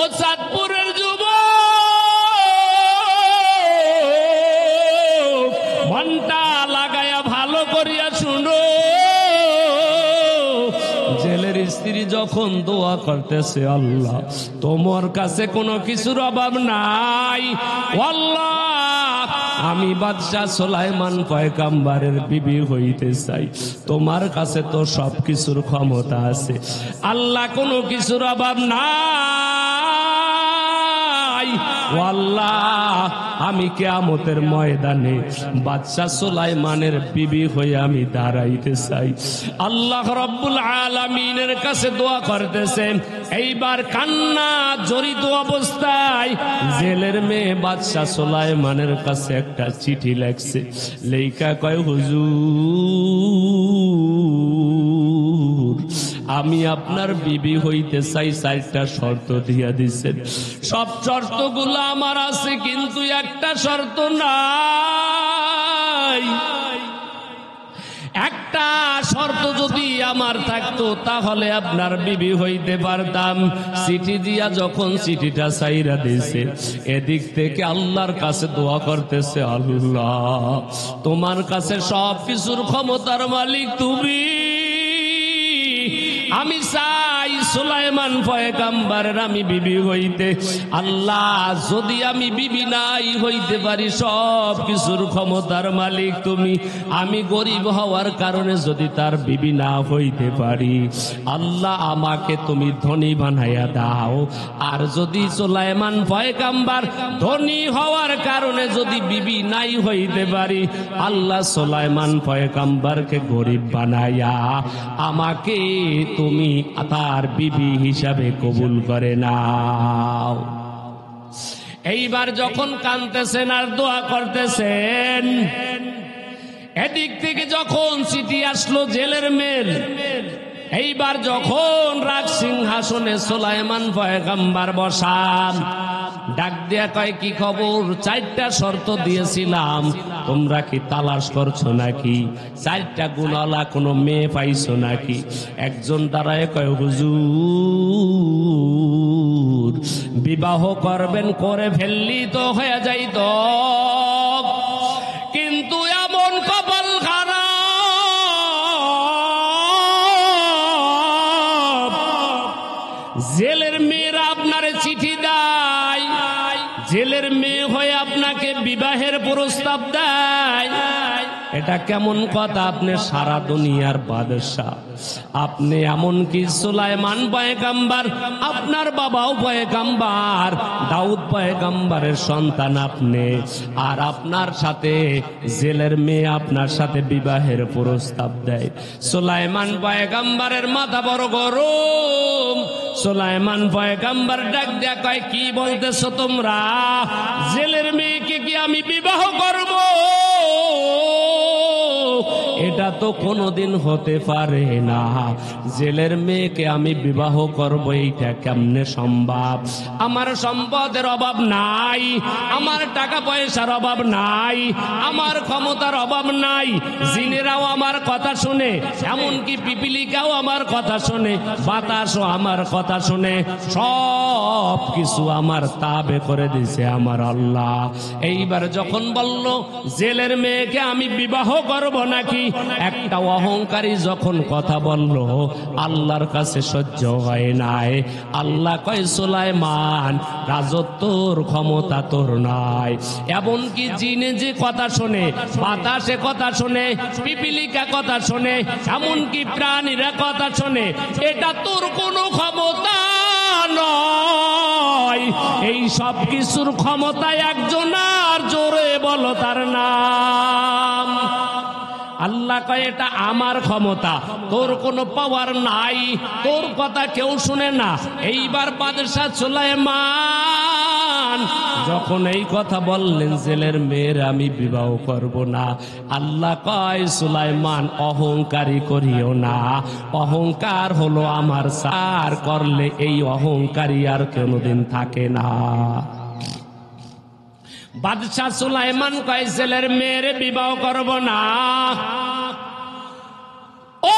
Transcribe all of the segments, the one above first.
ও চাঁদপুরের যুবক, মনটা লাগায়া ভালো করিয়া শুনো। জেলের স্ত্রী যখন দোয়া করতেছে, আল্লাহ তোমার কাছে কোনো কিছুর অভাব নাই, আল্লাহ আমি বাদশাহ সুলাইমান পয়গম্বরের বিবি হইতে চাই, তোমার কাছে তো সব কিছুর ক্ষমতা আছে, আল্লাহ কোনো কিছুর অভাব নাই, আল্লাহ আমি কিয়ামতের ময়দানে বাদশাহ সুলাইমানের বিবি হয়ে আমি দাঁড়াইতে চাই। আল্লাহ রব্বুল আলামিনের কাছে দোয়া করতেছে। এইবার কান্না জড়িত অবস্থায় জেলের মেয়ে বাদশাহ সুলাইমানের কাছে একটা চিঠি লেখছে। লেখা কয়, হুজুর আমি আপনার বিবি হইতে চাই, 4টা শর্ত দিয়া দিছেন। সব শর্তগুলো আমার আছে, কিন্তু একটা শর্ত নাই। একটা শর্ত যদি আমার থাকতো তাহলে আপনার বিবি হইতে পারতাম। চিঠি দিয়া যখন চিঠিটা চাইরা দিয়েছে, এদিক থেকে আল্লাহর কাছে দোয়া করতেছে, আল্লাহ তোমার কাছে সব কিছুর ক্ষমতার মালিক তুমি, আমি চাই সুলাইমান পয়গম্বরের আমি বিবি হইতে। আল্লাহ যদি আমি বিবি নাই হইতে পারি, সব কিছুর ক্ষমতার মালিক তুমি, আমি গরিব হওয়ার কারণে যদি তার বিবি না হইতে পারি, আল্লাহ আমাকে তুমি ধনী বানাইয়া দাও। আর যদি সুলাইমান পয়গম্বর ধনী হওয়ার কারণে যদি বিবি নাই হইতে পারি, আল্লাহ সুলাইমান পয়গম্বরকে গরিব বানাইয়া আমাকে তুমি তার বিবি হিসাবে কবুল করে নাও। এইবার যখন কাঁদতেছেন আর দোয়া করতেছেন, এদিক থেকে যখন চিঠি আসলো জেলের মেল, এইবার যখন রাজ সিংহাসনে সুলাইমান পয়গম্বর বসান, ডাক দিয়া কয়, কি খবর? 4টা শর্ত দিয়েছিলাম, তোমরা কি তালাশ করছো নাকি? 4টা গুণওয়ালা কোনো মেয়ে পাইছো নাকি? একজন দাঁড়ায় কয়, হুজুর বিবাহ করবেন, করে ফেললি তো হয়ে যাইত, কিন্তু এমন কপাল খারাপ, জেলের মেয়েরা আপনারে চিঠি দেয়, জেলের মেয়ে হয়ে আপনাকে বিবাহের প্রস্তাব দেয়। এটা কেমন কথা? আপনি সারা দুনিয়ার বাদশাহ, আপনি এমনকি সুলাইমান পয়গম্বর, আপনার বাবাও পয়গম্বর, দাউদ পয়গম্বরের সন্তান আপনি, আর আপনার সাথে জেলের মেয়ে আপনার সাথে বিবাহের প্রস্তাব দেয়। সুলাইমান পয়গম্বরের মাথা বড় গরম। সুলাইমান পয়গম্বর ডাক দেয়া কয়, কি বলতেছো তোমরা? জেলের মেয়েকে কি আমি বিবাহ করব? এটা তো কোনোদিন হতে পারে না। জেলের মেয়েকে আমি বিবাহ করব, এইটা কেমনে সম্ভব? আমার সম্পদের অভাব নাই, আমার টাকা পয়সার অভাব নাই, আমার ক্ষমতার অভাব নাই। জিনেরাও আমার কথা শুনে, এমনকি পিপিলিকাও আমার কথা শুনে, বাতাসও আমার কথা শুনে, সব কিছু আমার তাবে করে দিছে আমার আল্লাহ। এইবার যখন বলল জেলের মেয়েকে আমি বিবাহ করব নাকি, একটা অহংকারী যখন কথা বলল, আল্লাহর কাছে সহ্য হয় নাই। আল্লাহ কয়, সুলাইমান রাজত্বর ক্ষমতা তোর নাই। এমনকি জিনে যে কথা শোনে, বাতাসে কথা শোনে, পিপিলিকা কথা শোনে, এমনকি প্রাণীরা কথা শোনে, এটা তোর কোনো ক্ষমতা নয়। এই সব কিছুর ক্ষমতা একজনার, জোরে বলো তার নাম। আল্লাহ কয়, এটা আমার ক্ষমতা, তোর কোনো পাওয়ার নাই, তোর কথা কেউ শুনে না। এইবার বাদশাহ সুলাইমান যখন এই কথা বললেন, জেলের মেয়ের আমি বিবাহ করব না, আল্লাহ কয়, সুলাইমান অহংকারী করিও না, অহংকার হলো আমার সার করলে এই অহংকারী আর কোনোদিন থাকে না। বাদশাহ সুলাইমান কয়, জেলের মেয়ের বিবাহ করব না। ও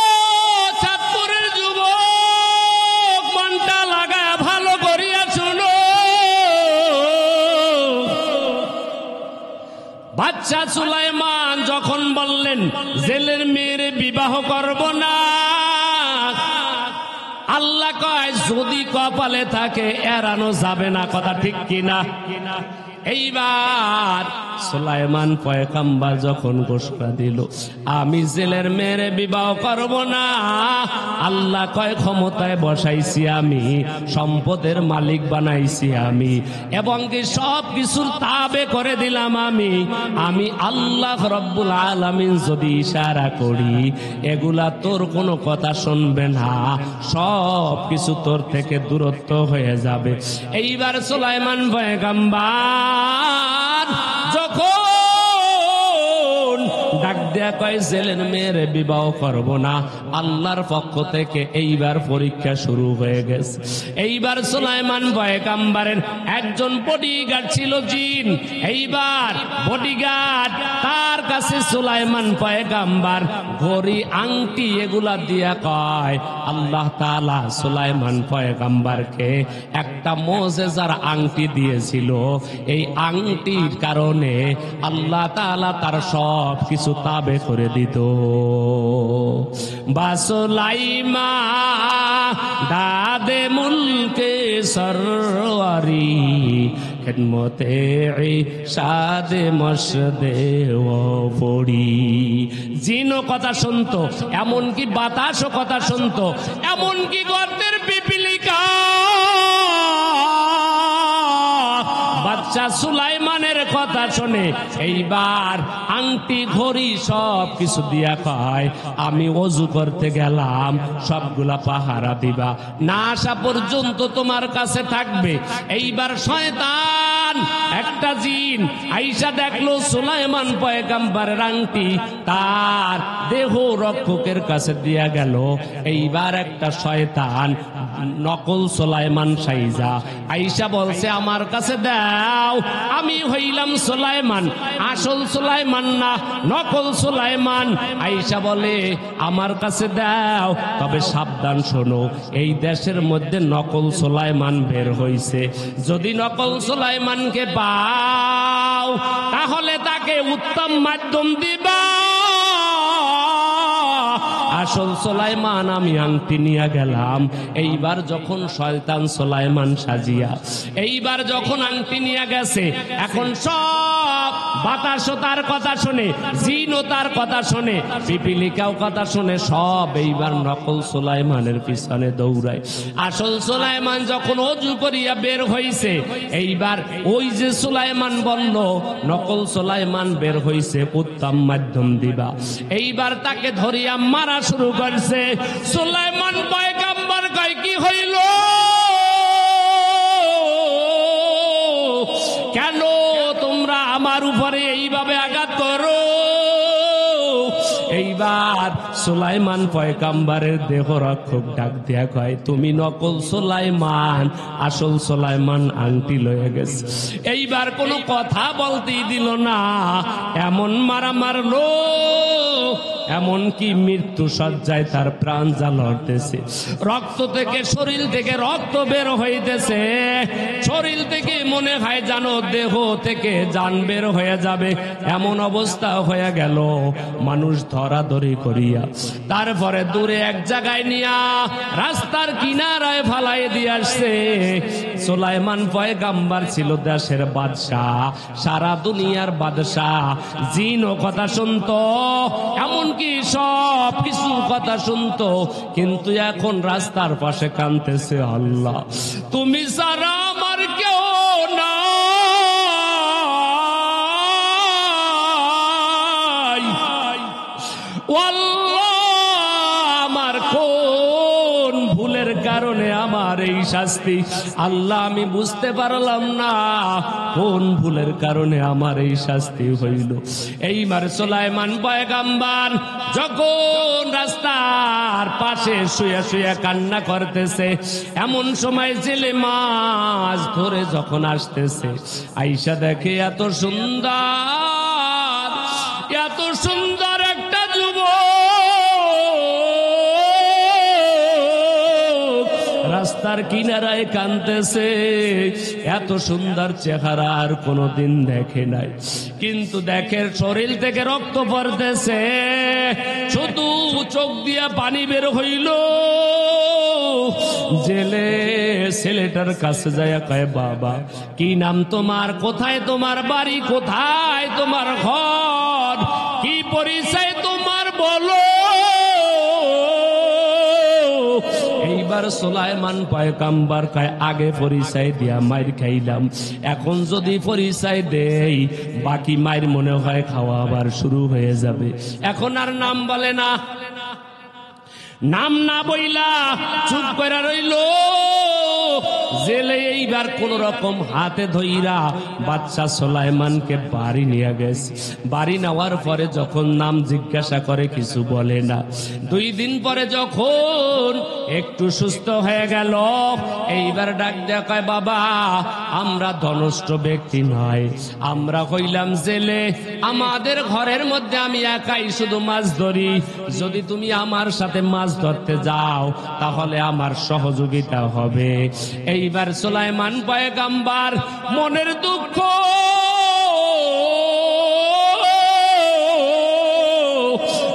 চাঁদপুরের যুবক, মনটা লাগায় ভালো করিয়া শুনো। বাদশা সুলাইমান যখন বললেন জেলের মেয়ের বিবাহ করব না, আল্লাহ কয় যদি কপালে থাকে এড়ানো যাবে না। কথা ঠিক কিনা? এইবার সুলাইমান পয়গম্বর যখন ঘোষণা দিল আমি জেলের মেয়ের বিবাহ করব না, আল্লাহ কয় ক্ষমতায় বসাইছি আমি, সম্পদের মালিক বানাইছি আমি, এবং কি সব কিছুর তাবে করে দিলাম আমি আল্লাহ রব্বুল আলামিন যদি ইশারা করি এগুলা তোর কোনো কথা শুনবে না, সব কিছু তোর থেকে দূরত্ব হয়ে যাবে। এইবার সুলাইমান পয়গম্বর যখন ডাক দেয়া কয় জেলের মেয়ের বিবাহ করব না, আল্লাহর পক্ষ থেকে এইবার পরীক্ষা শুরু হয়ে গেছে। এইবার সুলাইমান পয়গম্বরের একজন বডিগার্ড ছিল জিন। এইবার বডিগার্ড তার কাছে সুলাইমান পয়গম্বর ঘড়ি আংটি এগুলা দিয়া কয় আল্লাহ তাআলা সুলাইমান পয়গম্বরকে একটা মুজিজার আংটি দিয়েছিল, এই আংটির কারণে আল্লাহ তাআলা তার সব কিছু তাবে করে দিত। বা সুলাইমান দাদে মুলকে সরওয়ারি খেদমতে সাদে মসদে ও পড়ি। জিনও কথা শুনতো, এমনকি বাতাসও কথা শুনতো, এমনকি গর্তের পিপিলিকা বাদশা সুলাইমানের কথা শুনে এইবার আংটি ঘড়ি সব কিছু দিয়া কয় আমি ওযু করতে গেলাম, সবগুলা পাহারা দিবা, না আসা পর্যন্ত তোমার কাছে থাকবে। এইবার শয়তান একটা জিন আইসা দেখলো সুলাইমান পয়গম্বরের আংটি তার দেহ রক্ষকের কাছে দিয়া গেল। এইবার একটা শয়তান নকল সুলাইমান সাইজা আইসা বলছে আমার কাছে দাও, আমি হইলাম সুলাইমান, আসল সুলাইমান না, নকল সুলাইমান। আইসা বলে আমার কাছে দাও, তবে সাবধান শোনো, এই দেশের মধ্যে নকল সুলাইমান বের হইছে, যদি নকল সুলাইমানকে পাও তাহলে তাকে উত্তম মাধ্যম দিবা, আসল সুলাইমান আমি আংটি নিয়ে গেলাম। এইবার যখন শয়তান সুলাইমান সাজিয়া এইবার যখন আংটি নিয়ে গেছে, এখন সব বাতাসও তার কথা শুনে, জিনও তার কথা শুনে, পিপিলিকাও কথা শুনে, সব এইবার নকল সুলাইমানের পিছনে দৌড়ায়। আসল সুলাইমান যখন ওযু করিয়া বের হইছে, এইবার ওই যে সুলাইমান বলল নকল সুলাইমান বের হইছে উত্তম মাধ্যম দিবা, এইবার তাকে ধরিয়া মারা শুরু করছে। সুলাইমান পয়গম্বর কয় কি হইল, কেন তোমরা আমার উপরে এইভাবে আঘাত করো? এইবার সুলাইমান পয়গম্বরের দেহ রক্ষক ডাক দিয়া কয় তুমি নকল সুলাইমান, আসল সুলাইমান আংটি লয়ে গেছে। এইবার কোনো কথা বলতেই দিল না, এমন মারা মারলো, এমনকি মৃত্যু সজ্জায় তার প্রাণ জ্বালতেছে, রক্ত থেকে শরীর থেকে রক্ত বের হইতেছে, শরীর থেকে মনে হয় জানো দেহ থেকে জান বের হয়ে যাবে, এমন অবস্থা হয়ে গেল। মানুষ ধরাধরি করিয়া তারপরে দূরে এক জায়গায় নিয়া রাস্তার কিনারায় ফালাই দিয়ে আসছে। সুলাইমান পয়গম্বর ছিল দেশের বাদশাহ, সারা দুনিয়ার বাদশাহ, জিনও কথা শুনতো, এমনকি সব কিছু কথা শুনতো, কিন্তু এখন রাস্তার পাশে কাঁদতেছে আল্লাহ তুমি সারা আমার কেউ নাই, আল্লাহ আমার কোন ভুলের কারণে আমার এই শাস্তি, আল্লাহ আমি বুঝতে পারলাম না কোন ভুলের কারণে আমার এই শাস্তি হইল। এইবার সুলাইমান পয়গম্বর যখন রাস্তার পাশে শুয়ে শুয়ে কান্না করতেছে, এমন সময় জেলে মাছ ধরে যখন আসতেছে, আইসা দেখে এত সুন্দর, এত সুন্দর একটা যুবক রাস্তার কিনারায় কাঁদতেছে, এত সুন্দর চেহারা আর কোনোদিন দেখে নাই। কিন্তু দেখে শরীর থেকে রক্ত পড়তেছে, শুধু চোখ দিয়া পানি বের হইল। জেলে ছেলেটার কাছে যায় কয়, বাবা কি নাম তোমার, কোথায় তোমার বাড়ি, কোথায় তোমার ঘর, কি পরিচয় তোমার বলো। এইবার সুলাইমান পয়গম্বর কয়, আগে পরিচয় দিয়া মাইর খাইলাম, এখন যদি পরিচয় দেই বাকি মাইর মনে হয় খাওয়া আবার শুরু হয়ে যাবে। এখন আর নাম বলে না, নাম না বইলা চুপ করে রইল। জেলে এইবার কোন রকম হাতে ধইরা বাচ্চা সুলাইমানকে বাড়ি নিয়ে গেছে। বাড়ি নেওয়ার পরে যখন নাম জিজ্ঞাসা করে কিছু বলে না। 2 দিন পরে যখন একটু সুস্থ হয়ে গেল, এইবার ডাক দেয়া কয়, বাবা আমরা ধনষ্ট ব্যক্তি নয়, আমরা হইলাম জেলে, আমাদের ঘরের মধ্যে আমি একাই শুধু মাছ ধরি, যদি তুমি আমার সাথে মাছ ধরতে যাও তাহলে আমার সহযোগিতা হবে। এইবার সুলাইমান পয়গম্বর মনের দুঃখ,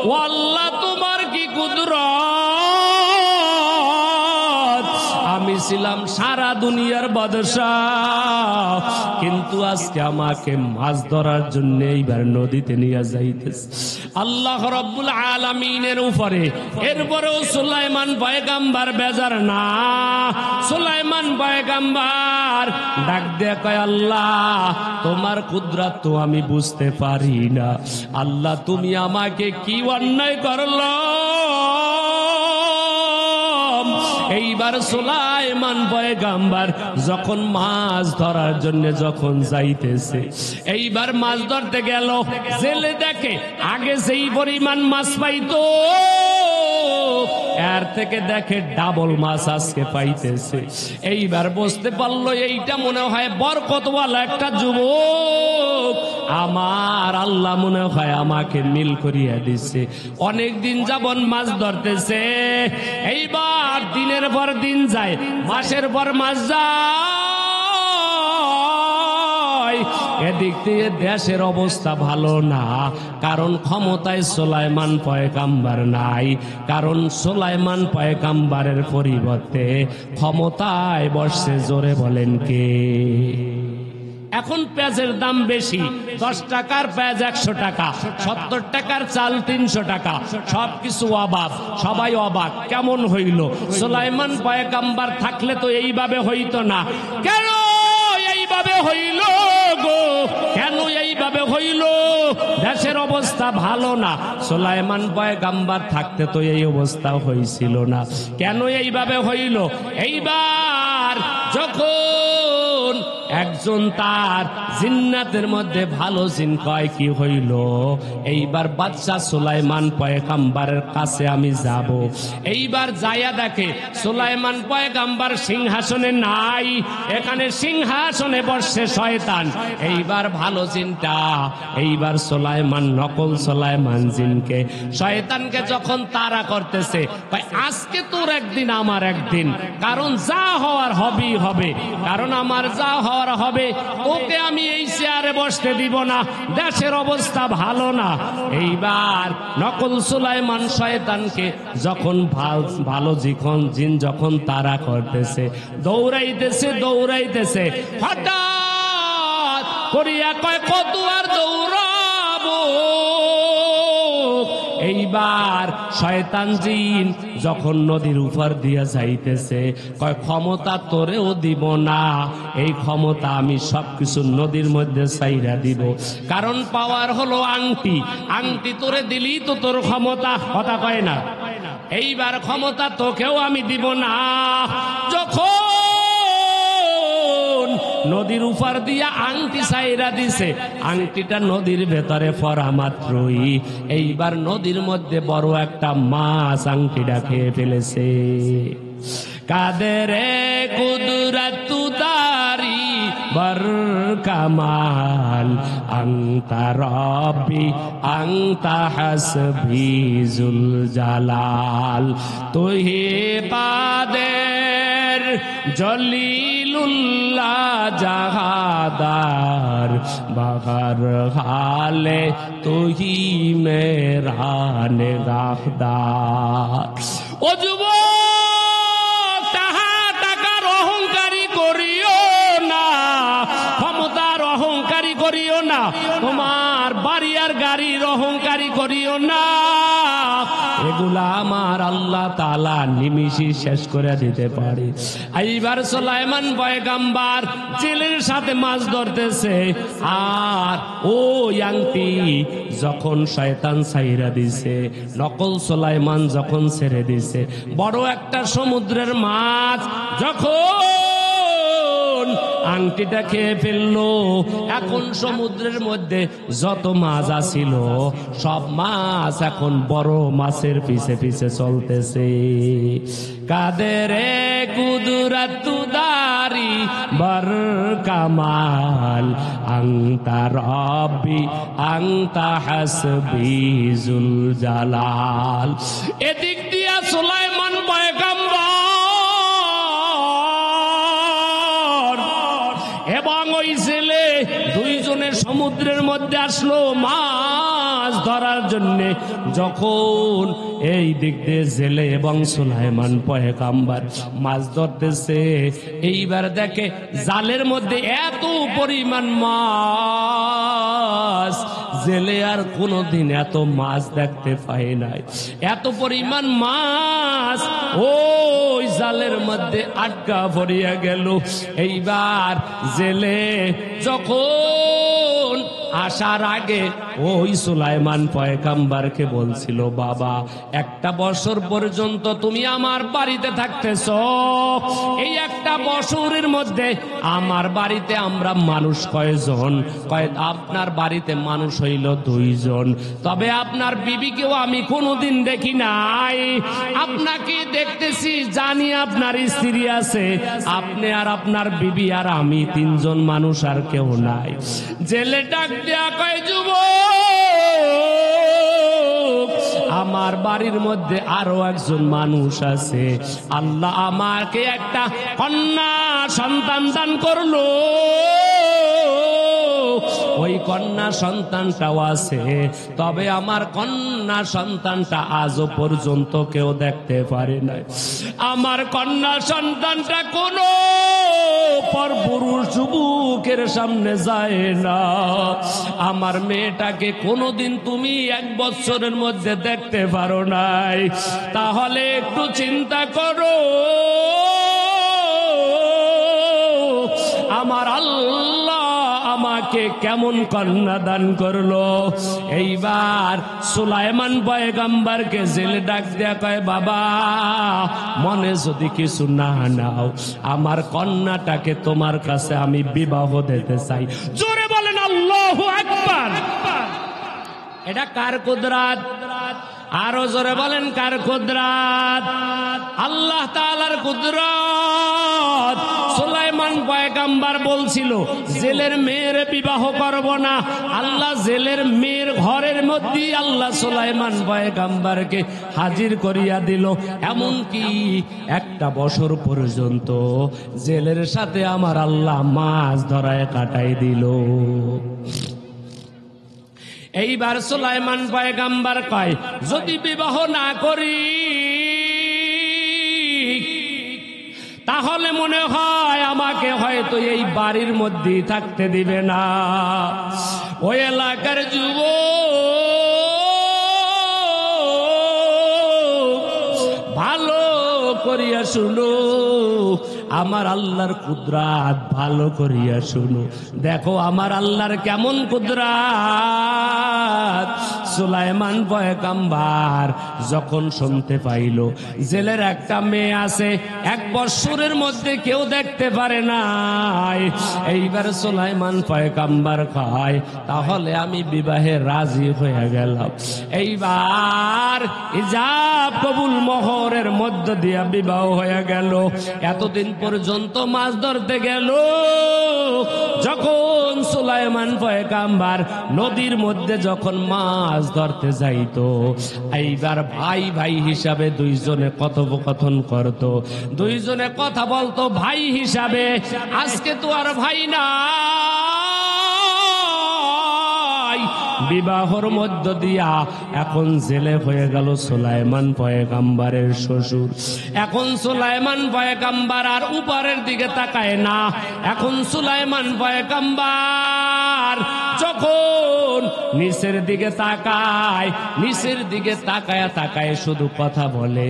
ও আল্লাহ তোমার কি কুদরত, আমি ছিলাম সারা দুনিয়ার বাদশাহ, কিন্তু আজকে আমাকে মাছ ধরার জন্য এইবার নদীতে নিয়ে যাইতেছে আল্লাহ রাব্বুল আলামিনের উপরে। এরপরেও সুলাইমান পয়গম্বর বেজার না। সুলাইমান পয়গম্বর ডাক দিয়ে কয়, আল্লাহ তোমার কুদরত তো আমি বুঝতে পারি না, আল্লাহ তুমি আমাকে কি অন্যায় করলো। এইবার সুলাইমান পয়গম্বর যখন মাছ ধরার জন্য যখন যাইতেছে, এইবার মাছ ধরতে গেল, জেলে দেখে আগে যেই পরিমাণ মাছ পাইতো এর থেকে দেখে ডাবল মাছ আজকে পাইতেছে। এইবার বুঝতে পারলো এইটা মনে হয় বরকতওয়ালা একটা যুবক, আমার আল্লাহ মনে হয় আমাকে মিল করিয়া দিছে। অনেকদিন যাবত মাছ ধরতেছে, এইবার দিনের পর দিন যায়, মাসের পর মাস যায়, এদিক থেকে দেশের অবস্থা ভালো না, কারণ ক্ষমতায় সুলাইমান পয়গম্বর নাই, কারণ সুলাইমান পয়গম্বরের পরিবর্তে ক্ষমতায় বসছে, জোরে বলেন কে। এখন পেঁয়াজের দাম বেশি, 10 টাকার পেঁয়াজ 100 টাকা, 70 টাকার চাল 300 টাকা, সবকিছু অবাক, সবাই অবাক কেমন হইল। সুলাইমান পয়গম্বর থাকলে তো এইভাবে হইতো না, কেন এইভাবে হইল গো, কেন এইভাবে হইল, দেশের অবস্থা ভালো না, সুলাইমান পয়গম্বর থাকতে তো এই অবস্থা হইছিল না, কেন এইভাবে হইল। এইবার যখন একজন তার জিন্নাতের মধ্যে ভালো জিন কয় কি হইল, এইবার বাদশা সুলাইমান পয়গম্বরের কাছে আমি যাব। এইবার যাইয়া দেখে সুলাইমান পয়গম্বর সিংহাসনে নাই, এখানে সিংহাসনে বসছে শয়তান। এইবার ভালো জিনটা এইবার সুলাইমান, নকল সুলাইমান জিনকে, শয়তানকে যখন তাড়া করতেছে, ভাই আজকে তোর একদিন আমার একদিন, কারণ যা হওয়ার হবেই হবে, কারণ আমার যা হওয়ার হবে, ওকে আমি এই চেয়ারে বসতে দিব না, দেশের অবস্থা ভালো না। এইবার নকল সুলাইমান শয়তানকে যখন ভালো জিন যখন তাড়া করতেছে, দৌড়াইতেছে, হঠাৎ করিয়া কয় কত আর দৌড়াবো। এইবার শয়তান জিন যখন নদীর উপর দিয়া যাইতেছে, কয় ক্ষমতা তোরেও দিব না, এই ক্ষমতা আমি সবকিছু নদীর মধ্যে ছাইরা দিব, কারণ পাওয়ার হলো আংটি, আংটি তোরে দিলি তো তোর ক্ষমতা, কথা কয় না। এইবার ক্ষমতা তোকেও আমি দিব না। যখন নদীর উপর দিয়া আংটি ছাইরা দিছে, আংটিটা নদীর ভেতরে পড়া মাত্রই এইবার নদীর মধ্যে বড় একটা মাছ আংটিটা খেয়ে ফেলেছে। কাদেরে কুদরত দারি বর কামাল, আংতা রব্বি আংতা হাসবি জুল জালাল, তুহি পাদে জলিলুল্লাহ জাহাদার বাহার হালে তুহি মেরা নিগাহদার। ও যুবক, টাকার অহংকারী করিও না, ক্ষমতার অহংকারী করিও না, তোমার বাড়ি আর গাড়ির অহংকারী করিও না। এগুলা আমার আল্লাহ তাআলা নিমিষে শেষ করে দিতে পারে। এইবার সুলাইমান পয়গম্বর জেলের সাথে মাছ ধরতেছে, আর ওই আংটি যখন শয়তান ছাইরা দিছে, নকল সুলাইমান যখন ছেড়ে দিছে, বড় একটা সমুদ্রের মাছ যখন আংটিটা খেয়ে ফেললো, এখন সমুদ্রের মধ্যে যত মাছ আছিল সব মাছ এখন বড় মাছের পিছে পিছে চলতেছে। কাদেরে কুদরতুদারি বর কামাল আংতা রব্বি আংতা হাসবি জুল জালাল। এদিক দিয়া সুলাইমান পয়গম্বর এবং ওই ছেলে দুইজনের সমুদ্রের মধ্যে আসলো মাছ ধরার জন্য। যখন এই দিক দিয়ে জেলে এবং সুলাইমান পয়গম্বর মাছ ধরতেছে, এইবার দেখে জালের মধ্যে এত পরিমাণ মাছ, জেলে আর কোনোদিন এত মাছ দেখতে পায় নাই। এত পরিমাণ মাছ ওই জালের মধ্যে আটকা পড়িয়া গেল। এইবার জেলে যখন আসার আগে ওই সুলাইমান পয়গম্বরকে বলছিল, বাবা, একটা বছর পর্যন্ত তুমি আমার বাড়িতে থাকতেছ, এই একটা বছরের মধ্যে আমার বাড়িতে আমরা মানুষ কয়জন? আপনার বাড়িতে মানুষ হইল 2 জন, তবে আপনার বিবিকেও আমি কোনোদিন দেখি নাই। আপনাকে দেখতেছি, জানি আপনার স্ত্রী আছে, আপনি আর আপনার বিবি আর আমি 3 জন মানুষ, আর কেউ নাই। জেলে ডাক দেয়া কয়, যুবক, আমার বাড়ির মধ্যে আরো একজন মানুষ আছে, আল্লাহ আমাকে একটা কন্যা সন্তান দান করলো, ওই কন্যা সন্তানটাও আছে, তবে আমার কন্যা সন্তানটা আজও পর্যন্ত কেউ দেখতে পারে নাই। আমার কন্যা সন্তানটা কোনো পরপুরুষ যুবকের সামনে যায় না। আমার মেয়েটাকে কোনোদিন তুমি 1 বছরের মধ্যে দেখতে পারো নাই, তাহলে একটু চিন্তা করো আমার আল্লাহ আমাকে কেমন কন্যা দান করলো। এইবার সুলাইমান পয়গম্বরকে জেলে ডাক দেয়া কয়, বাবা, মনে যদি কিছু না নাও, আমার কন্যাটাকে তোমার কাছে আমি বিবাহ দিতে চাই। জোরে বলেন আল্লাহু আকবার। এটা কার কুদরত? আরো জোরে বলেন কার কুদরত? আল্লাহ তাআলার কুদরত। সুলাইমান পয়গম্বর বলছিল জেলের মেয়ের বিবাহ করব না, আল্লাহ জেলের মেয়ের ঘরের মধ্যে আল্লাহ সুলাইমান পয়গম্বরকে হাজির করিয়া দিল। এমনকি 1টা বছর পর্যন্ত জেলের সাথে আমার আল্লাহ মাছ ধরায় কাটাই দিল। এইবার সুলাইমান পয়গম্বর কয়, যদি বিবাহ না করি তাহলে মনে হয় আমাকে হয়তো এই বাড়ির মধ্যেই থাকতে দিবে না। ওই এলাকার যুবক, ভালো করিয়া শুনো, আমার আল্লাহর কুদরত ভালো করিয়া শুনো। দেখো আমার আল্লাহর কেমন কুদরত। সুলাইমান পয়গম্বর যখন শুনতে পাইল জেলের একটা মেয়ে আছে, 1 বছরের মধ্যে কেউ দেখতে পারে নাই, এইবার সুলাইমান পয়গম্বর কয়, তাহলে আমি বিবাহে রাজি হয়ে গেলাম। এইবার ইজাব কবুল মোহরের মধ্য দিয়া বিবাহ হয়ে গেল। এতদিন পর্যন্ত মাছ ধরতে গেল, যখন সুলাইমান সুলাইমান পয়গাম্বার নদীর মধ্যে যখন মাছ ধরতে যাইতো, এইবার ভাই ভাই হিসাবে দুইজনে কথোপকথন করত, দুইজনে কথা বলতো ভাই হিসাবে। আজকে তো আর ভাই না, বিবাহর মধ্য দিয়া এখন জেলে হয়ে গেল সুলাইমান পয়গাম্বারের শ্বশুর। এখন সুলাইমান পয়গাম্বার আর উপরের দিকে তাকায় না। এখন সুলাইমান পয়গাম্বার যখন নিচের দিকে তাকায়, নিচের দিকে তাকায় তাকায় শুধু কথা বলে,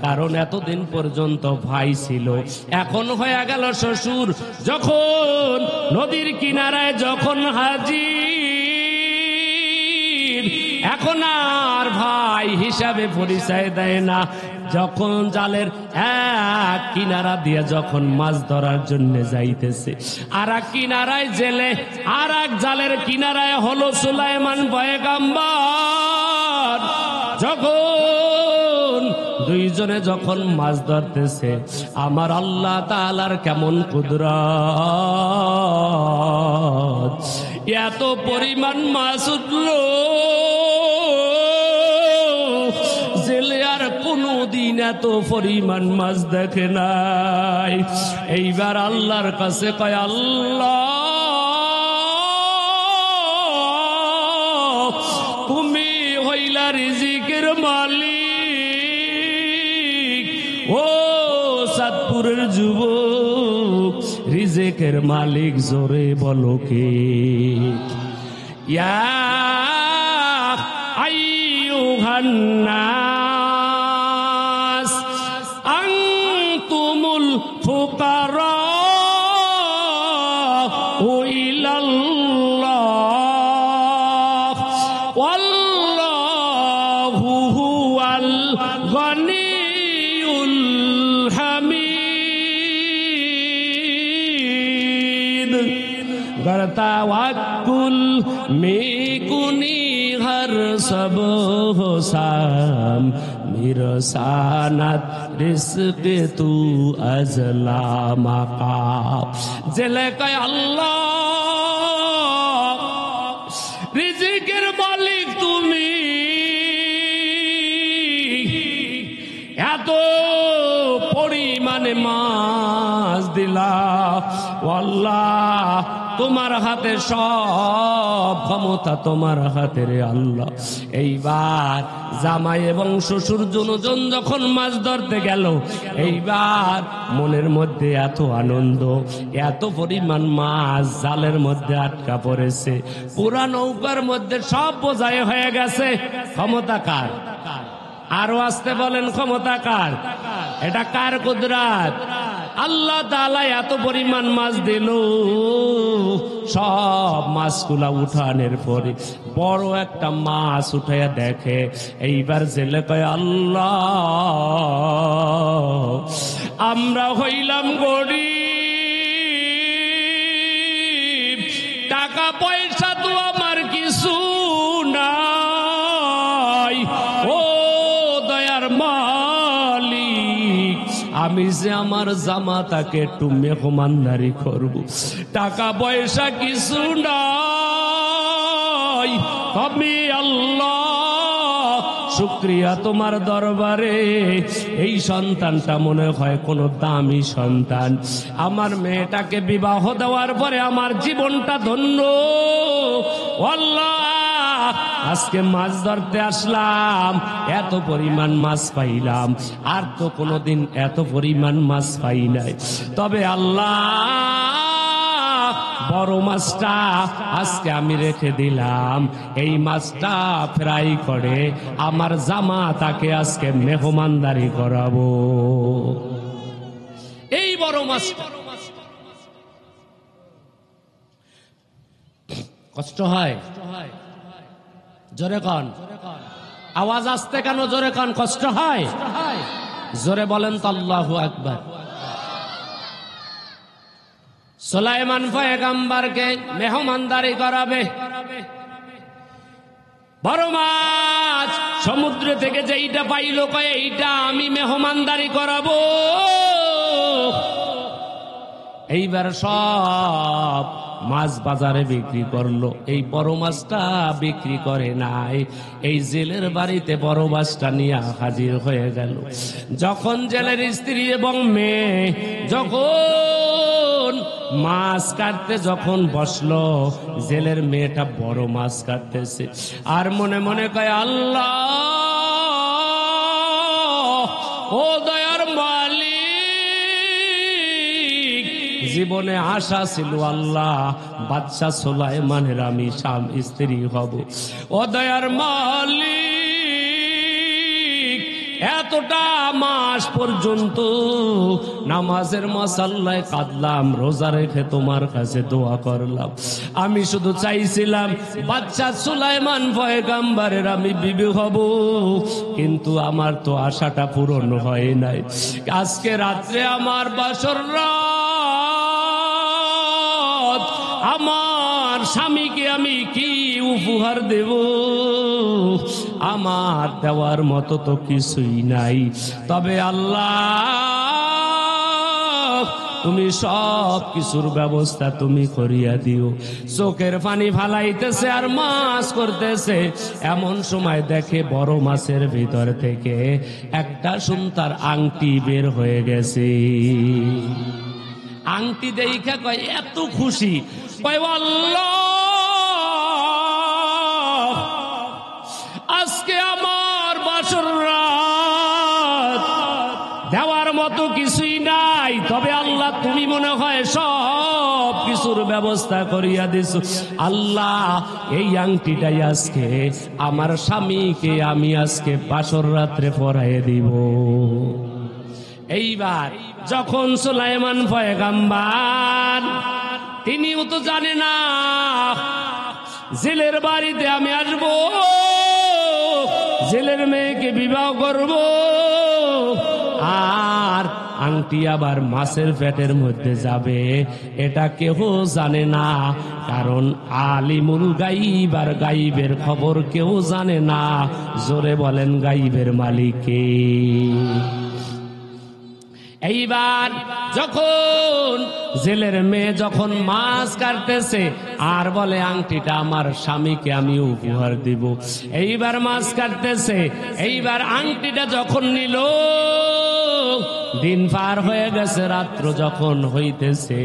কারণ এতদিন পর্যন্ত ভাই ছিল, এখন হয়ে গেল শ্বশুর। যখন নদীর কিনারায় যখন হাজির, এখন আর ভাই হিসাবে পরিচয় দেয় না। যখন জালের এক কিনারা দিয়ে যখন মাছ ধরার জন্য যাইতেছে, আর এক কিনারায় জেলে, আর এক জালের কিনারায় হলো সুলাইমান পয়গাম্বার। যখন দুইজনে যখন মাছ ধরতেছে, আমার আল্লাহ তাআলার কেমন কুদরত, এত পরিমাণ মাছ উঠলো জেলে আর কোনদিন এত পরিমাণ মাছ দেখে নাই। এইবার আল্লাহর কাছে কয়, আল্লাহ তুমি হইলা রিজিকের মালিক। ও চাঁদপুরের যুবক, রিজিকের মালিক জোরে বলো কে? ইয়া আইয়ুহান নাস আনতুমুল ফুকারা ইলাল্লাহ ওয়াল্লাহু হুয়াল গনিয়ুল হামিদ। गर तवक्कुल में कुनी हर सब हो साम मिरसानत रिस्क तू अजला मकाम। जले कय अल्लाह রিজিকের মালিক তুমি, এত পরিমাণে মাছ দিলা, আল্লাহ তোমার হাতে সব ক্ষমতা, তোমার হাতে রে আল্লাহ। এইবার জামাই এবং শ্বশুর দুজন যখন মাছ ধরতে গেল, এইবার মনের মধ্যে এত আনন্দ, এত পরিমাণ মাছ জালের মধ্যে আটকা পড়েছে, পুরা নৌকার মধ্যে সব বোঝাই হয়ে গেছে। ক্ষমতা কার? আরো আসতে বলেন, ক্ষমতা কার? এটা কার কুদরত? আল্লাহ তাআলা এত পরিমাণ মাছ দিল। সব মাছগুলা উঠানের পরে বড় একটা মাছ উঠাইয়া দেখে। এইবার জেলে কয়, আল্লাহ আমরা হইলাম গরিব, টাকা পয়সা তো আমার কিছু নাই। ও দয়ার মালিক, আমি যে আমার জামাতাকে একটু মেহমানদারি করব, টাকা পয়সা কিছু নাই। আমি আল্লাহ শুকরিয়া তোমার দরবারে, এই সন্তানটা মনে হয় কোনো দামি সন্তান। আমার মেয়েটাকে বিবাহ দেওয়ার পরে আমার জীবনটা ধন্য। আল্লাহ আজকে মাছ ধরতে আসলাম, এত পরিমাণ মাছ পাইলাম, আর তো কোনোদিন এত পরিমাণ মাছ পাই নাই। তবে আল্লাহ বড় মাছটা আজকে আমি রেখে দিলাম, এই মাছটা ফ্রাই করে আমার জামাতাকে আজকে মেহমানদারি করাবো। এই বড় মাছটা কষ্ট হয়, জোরে কন, আওয়াজ আসতে কেন, জোরে কন, কষ্ট হয়, জোরে বলেন তো আল্লাহু আকবার। সুলাইমান পয়গম্বরকে মেহমানদারি করাবে, বড় মাছ সমুদ্র থেকে যেইটা পাইলো, কয় এইটা আমি মেহমানদারি করাবো। এইবার সব মাছ বাজারে বিক্রি করলো, এই বড় মাছটা বিক্রি করে নাই, এই জেলের বাড়িতে বড় মাছটা নিয়ে হাজির হয়ে গেল। যখন জেলের স্ত্রী এবং মেয়ে যখন মাছ কাটতে যখন বসলো, জেলের মেয়েটা বড় মাছ কাটতেছে আর মনে মনে কয়, আল্লাহ ও দয়ার মালিক, জীবনে আশা ছিল আল্লাহ বাদশা সুলাইমানের আমি স্ত্রী হব। ও দয়ার মালিক, এতটা মাস পর্যন্ত নামাজের মাসাল্লায় কাঁদলাম, রোজা রেখে তোমার কাছে দোয়া করলাম, আমি শুধু চাইছিলাম বাদশা সুলাইমান পয়গম্বরের আমি বিবি হব, কিন্তু আমার তো আশাটা পূরণ হয় নাই। আজকে রাত্রে আমার বাসর রাত, আমার স্বামীকে আমি কি উপহার দেব? আমার দেওয়ার মতো তো কিছুই নাই, তবে আল্লাহ তুমি সব কিছুর ব্যবস্থা তুমি করিয়া দিও। চোখের পানি ফালাইতেছে আর মাছ করতেছে, এমন সময় দেখে বড় মাছের ভিতর থেকে একটা সুন্দর আংটি বের হয়ে গেছে। আংটি দেখা কয় এত খুশি, কয় আল্লাহ আজকে আমার বাসর রাত, দেওয়ার মতো কিছুই নাই, তবে আল্লাহ তুমি মনে হয় সব কিছুর ব্যবস্থা করিয়া দিছো। আল্লাহ এই আংটিটাই আজকে আমার স্বামীকে আমি আজকে বাসর রাত্রে পরাইয়ে দিব। এইবার যখন সুলাইমান পয়গম্বর, তিনিও তো জানে না জেলের বাড়িতে আমি আসব, জেলের মেয়েকে বিবাহ করব, আর আংটি আবার মাছের পেটের মধ্যে যাবে, এটা কেউ জানে না, কারণ আলিমুল গাইব আর গাইবের খবর কেউ জানে না। জোরে বলেন গাইবের মালিক কে? এইবার যখন জেলের মেয়ে যখন মাছ কাটতেছে আর বলে আংটিটা আমার স্বামীকে আমি উপহার দিব, এইবার মাছ কাটতেছে, এইবার আংটিটা যখন নিল, দিন পার হয়ে গেছে, রাত্র যখন হইতেছে,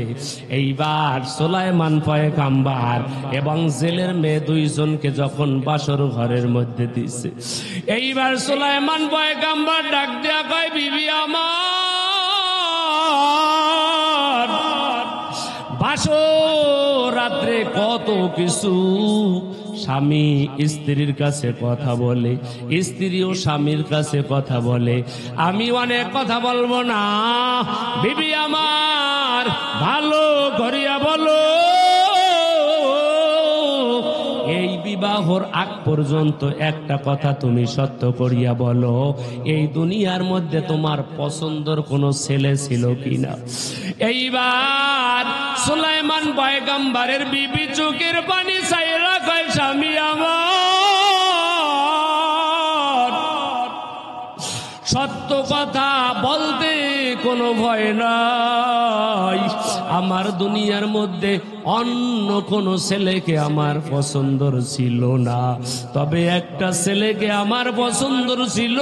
এইবার সুলাইমান পয়গম্বর এবং জেলের মেয়ে দুইজনকে যখন বাসর ঘরের মধ্যে দিছে, এইবার সুলাইমান পয়গম্বর ডাক দিয়া কয়, বিবি আমার, বাসর রাত্রে কত কিছু স্বামী স্ত্রীর কাছে কথা বলে, স্ত্রীও স্বামীর কাছে কথা বলে, আমি অনেক কথা বলবো না, বিবি আমার ভালো করিয়া বলো, এই বিবাহর আগ পর্যন্ত একটা কথা তুমি সত্য করিয়া বলো, এই দুনিয়ার মধ্যে তোমার পছন্দের কোনো ছেলে ছিল কিনা? এইবার সুলাইমান পয়গম্বরের বিবি চোখের পানি ছাইরা কয়, স্বামী আমার, সত্য কথা বলতে কোনো ভয় নাই, আমার দুনিয়ার মধ্যে অন্য কোন ছেলেকে আমার পছন্দর ছিল না, তবে একটা ছেলেকে আমার পছন্দর ছিল,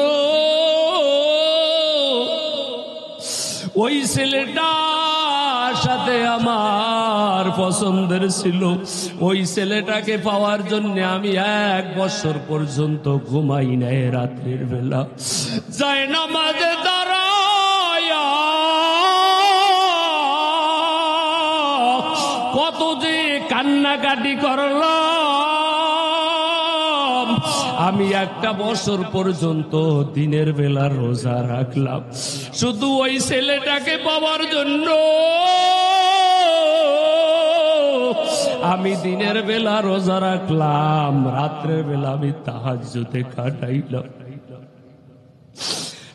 ওই ছেলেটার সাথে আমার পছন্দের ছিল, ওই ছেলেটাকে পাওয়ার জন্য আমি 1 বছর পর্যন্ত ঘুমাই নাই, রাত্রির বেলা যায় নামাজে দাঁড়ায়া কত যে কান্নাকাটি করলাম, আমি 1 বছর পর্যন্ত দিনের বেলা রোজা রাখলাম, শুধু ওই ছেলেটাকে পাওয়ার জন্য। আমি দিনের বেলা রোজা রাখলাম, রাত্রের বেলা আমি তাহাজ্জুদে কাটাইলাম।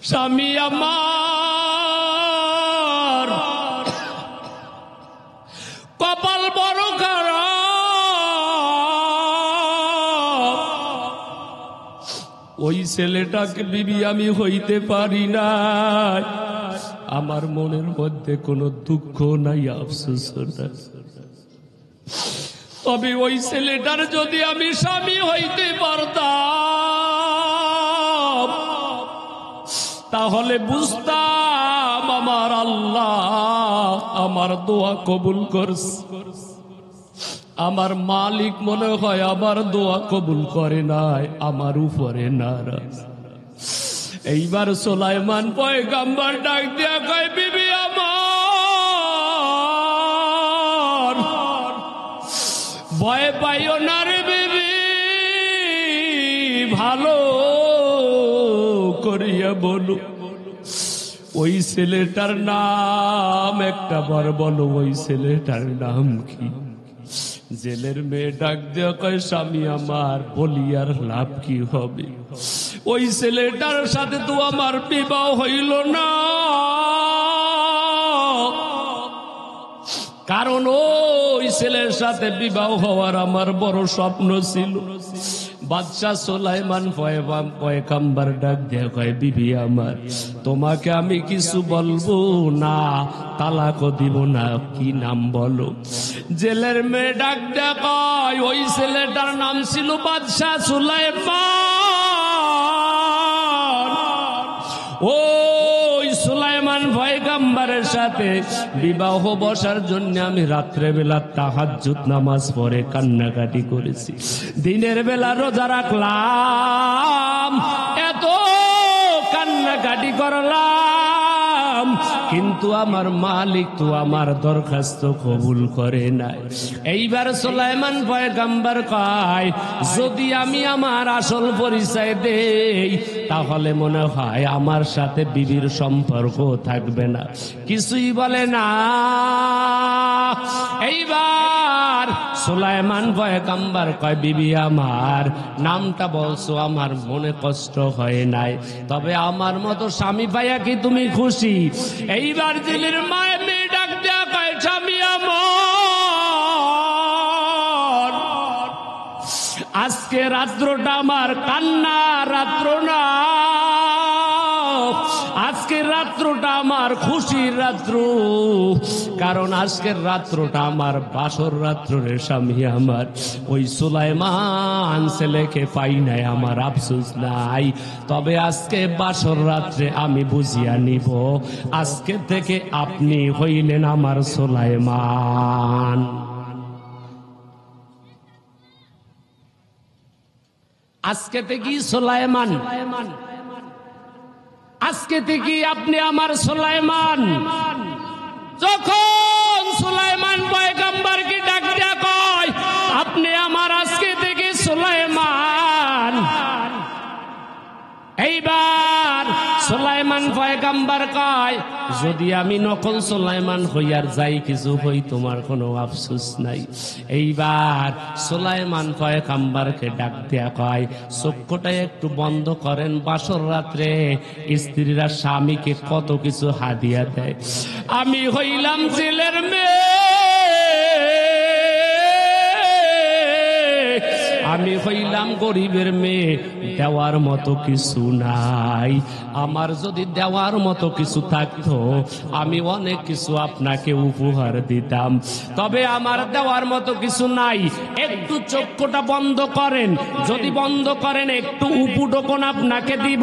স্বামী আমার কপাল বড় খারাপ, ওই ছেলেটাকে বিবি আমি হইতে পারি না, আমার মনের মধ্যে কোনো দুঃখ নাই, আফসোস নাই। তবে ওই ছেলেটার যদি আমি স্বামী হইতে পারতাম তাহলে বুঝতাম আমার আল্লাহ আমার দোয়া কবুল করছে। আমার মালিক মনে হয় আমার দোয়া কবুল করে নাই, আমার উপরে নারাজ। এইবার সুলাইমান পয়গম্বর ডাক দিয়া কয়, বিবি আমার ভয় পাইও না রে বিবি, ভালো করিয়া বলো ওই ছেলেটার নাম একটা বার বলো, ওই ছেলেটার নাম কি? জেলের মেয়ে ডাক দেওয়া কয়, স্বামী আমার বলি আর লাভ কি হবে? ওই ছেলেটার সাথে তো আমার বিবাহ হইল না, কারণ ওই ছেলের সাথে বিবাহ হওয়ার আমার বড় স্বপ্ন ছিল। বাদশাহ সুলাইমান পয়গম্বর ডাক দেয়া কয়, বিবি আমার তোমাকে আমি কিছু বলবো না, তালাকও দিব না, কি নাম বলো? জেলের মেয়ে ডাক দেয়া কয়, ওই ছেলেটার নাম ছিল বাদশাহ সুলাইমান। ওই সুলাইমান পয়গম্বরের সাথে বিবাহ বসার জন্য আমি রাত্রে বেলা তাহাজ্জুদ নামাজ পড়ে কান্নাকাটি করেছি, দিনের বেলা রোজা রাখলাম, এত কান্নাকাটি করলাম, কিন্তু আমার মালিক তো আমার দরখাস্ত কবুল করে নাই। এইবার সুলাইমান পয়গম্বর কয়, যদি আমি আমার আসল পরিচয় দেই তাহলে মনে হয় আমার সাথে বিবির সম্পর্ক থাকবে না, কিছুই বলে না। এইবার সুলাইমান পয়গম্বর কয়, বিবি আমার নামটা বলছো আমার মনে কষ্ট হয় নাই, তবে আমার মতো স্বামী পাইয়া কি তুমি খুশি? এইবার দিলের মায়ের মেয়ে ডাক দেয়া কয়, স্বামী আমার আজকে রাত্রটা আমার কান্না রাত্র না, আজকের রাত্রটা আমার খুশির রাত্র, কারণ আজকের রাত্রটা আমার বাসর রাত্র রে স্বামী আমার। ওই সুলাইমান ছেলেকে পাই নাই, আমার আফসোস নাই, তবে আজকে বাসর রাত্রে আমি বুঝিয়া নিব, আজকে থেকে আপনি হইলেন আমার সুলাইমান। আজকে থেকে সুলাইমান, আজকে থেকে আপনি আমার সুলাইমান। যখন সুলাইমান পয়গম্বরকে ডাক দেয়া কয়, আপনি আমার আজকে থেকে সুলাইমান। এইবার সুলাইমান পয়গম্বর কয়, যদি আমি নকল সুলাইমান হইয়ার যাই কিছু হই তোমার কোনো আফসোস নাই। এইবার সুলাইমান পয়গম্বরকে ডাক দেয়া কয়, চক্ষুটা একটু বন্ধ করেন, বাসর রাত্রে স্ত্রীরা স্বামীকে কত কিছু হাদিয়া দেয়, আমি হইলাম জেলের মেয়ে, আমি হইলাম গরিবের মেয়ে, দেওয়ার মতো কিছু নাই। আমার যদি দেওয়ার মতো কিছু থাকতো আমি অনেক কিছু আপনাকে উপহার দিতাম, তবে আমার দেওয়ার মতো কিছু নাই। একটু চক্ষুটা বন্ধ করেন, যদি বন্ধ করেন একটু উপঢৌকন আপনাকে দিব।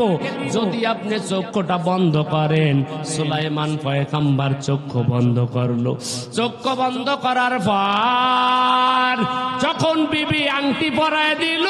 যদি আপনি চক্ষুটা বন্ধ করেন, সুলাইমান পয়গম্বর চক্ষু বন্ধ করলো। চক্ষু বন্ধ করার পর যখন বিবি আংটি পরায় দিল,